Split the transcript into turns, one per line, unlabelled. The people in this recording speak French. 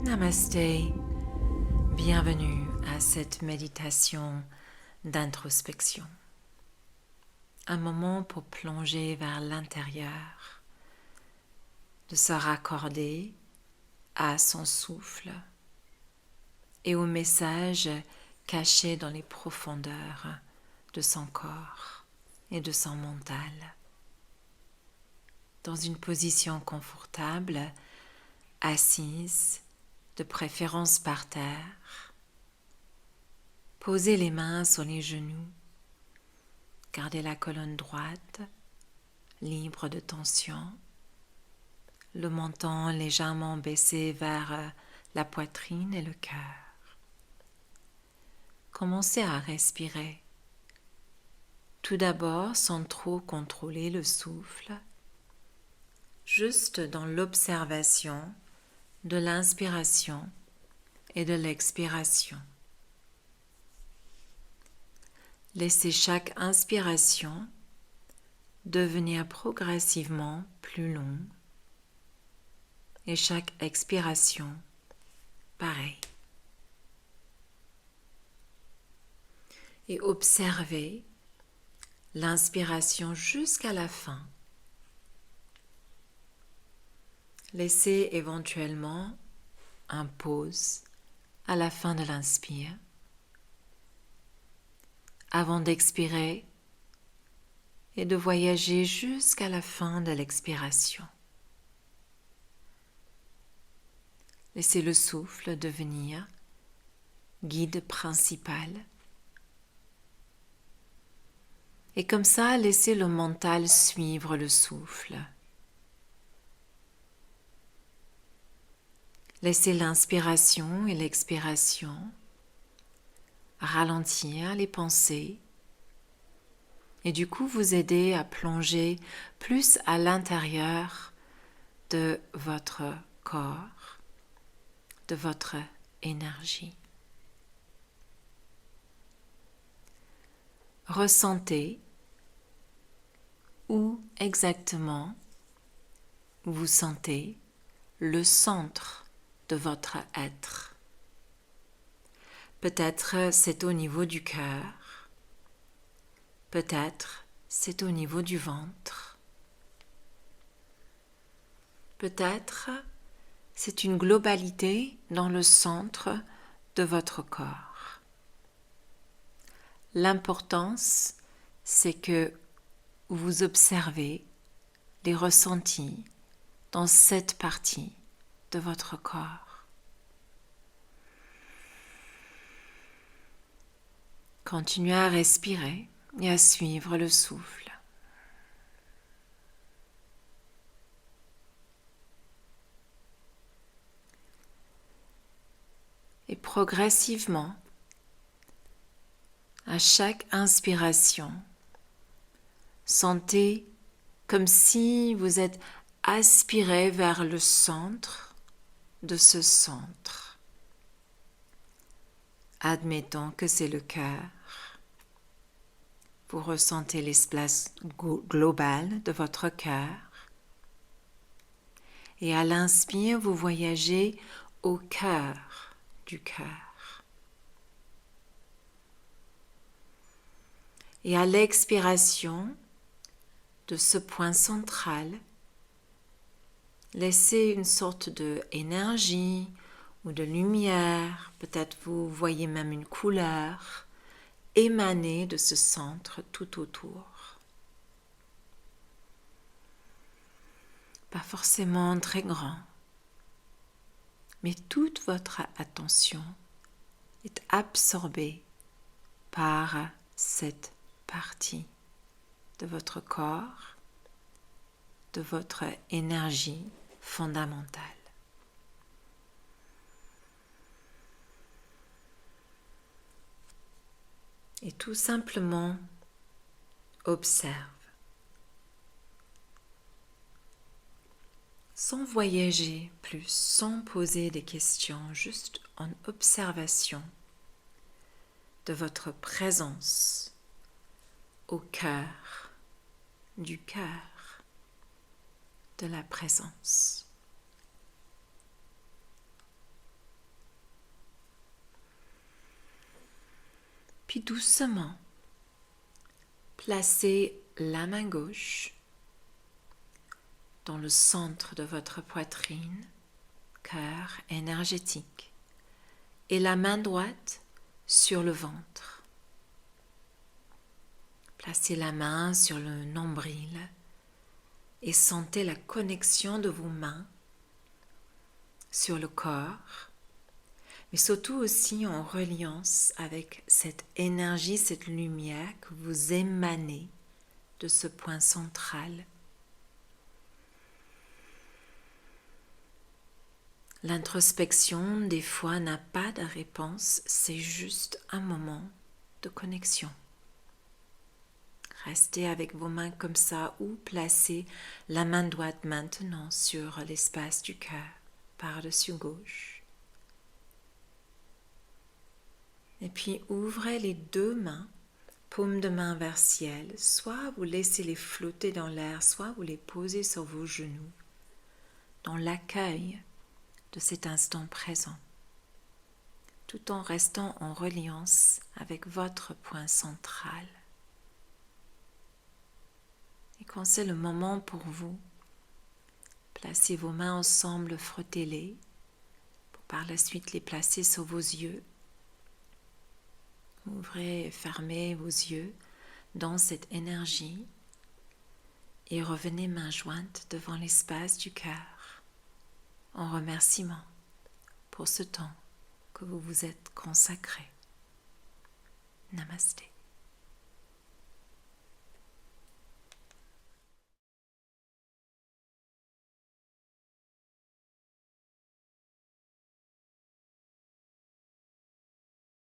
Namasté, bienvenue à cette méditation d'introspection. Un moment pour plonger vers l'intérieur, de se raccorder à son souffle et au message caché dans les profondeurs de son corps et de son mental. Dans une position confortable, assise, de préférence par terre, posez les mains sur les genoux, gardez la colonne droite, libre de tension, le menton légèrement baissé vers la poitrine et le cœur. Commencez à respirer, tout d'abord sans trop contrôler le souffle, juste dans l'observation de l'inspiration et de l'expiration. Laissez chaque inspiration devenir progressivement plus longue et chaque expiration pareil. Et observez l'inspiration jusqu'à la fin. Laissez éventuellement un pause à la fin de l'inspire avant d'expirer et de voyager jusqu'à la fin de l'expiration. Laissez le souffle devenir guide principal. Et comme ça, laissez le mental suivre le souffle. Laissez l'inspiration et l'expiration ralentir les pensées et du coup vous aider à plonger plus à l'intérieur de votre corps, de votre énergie. Ressentez où exactement vous sentez le centre de votre être. Peut-être c'est au niveau du cœur, peut-être c'est au niveau du ventre, peut-être c'est une globalité dans le centre de votre corps. L'importance, c'est que vous observez les ressentis dans cette partie de votre corps. Continuez à respirer et à suivre le souffle. Et progressivement, à chaque inspiration, sentez comme si vous êtes aspiré vers le centre de ce centre. Admettons que c'est le cœur. Vous ressentez l'espace global de votre cœur. Et à l'inspire, vous voyagez au cœur du cœur. Et à l'expiration de ce point central, laissez une sorte d'énergie ou de lumière, peut-être vous voyez même une couleur, émaner de ce centre tout autour. Pas forcément très grand, mais toute votre attention est absorbée par cette partie de votre corps, de votre énergie fondamentale. Et tout simplement observe, sans voyager plus, sans poser des questions, juste en observation de votre présence au cœur du cœur de la présence. Puis doucement, placez la main gauche dans le centre de votre poitrine, cœur énergétique, et la main droite sur le ventre. Placez la main sur le nombril et sentez la connexion de vos mains sur le corps, mais surtout aussi en reliance avec cette énergie, cette lumière que vous émanez de ce point central. L'introspection, des fois, n'a pas de réponse, c'est juste un moment de connexion. Restez avec vos mains comme ça ou placez la main droite maintenant sur l'espace du cœur, par-dessus gauche. Et puis ouvrez les deux mains, paume de main vers ciel, soit vous laissez les flotter dans l'air, soit vous les posez sur vos genoux, dans l'accueil de cet instant présent, tout en restant en reliance avec votre point central. Et quand c'est le moment pour vous, placez vos mains ensemble, frottez-les, pour par la suite les placer sur vos yeux. Ouvrez et fermez vos yeux dans cette énergie et revenez main jointe devant l'espace du cœur en remerciement pour ce temps que vous vous êtes consacré. Namasté.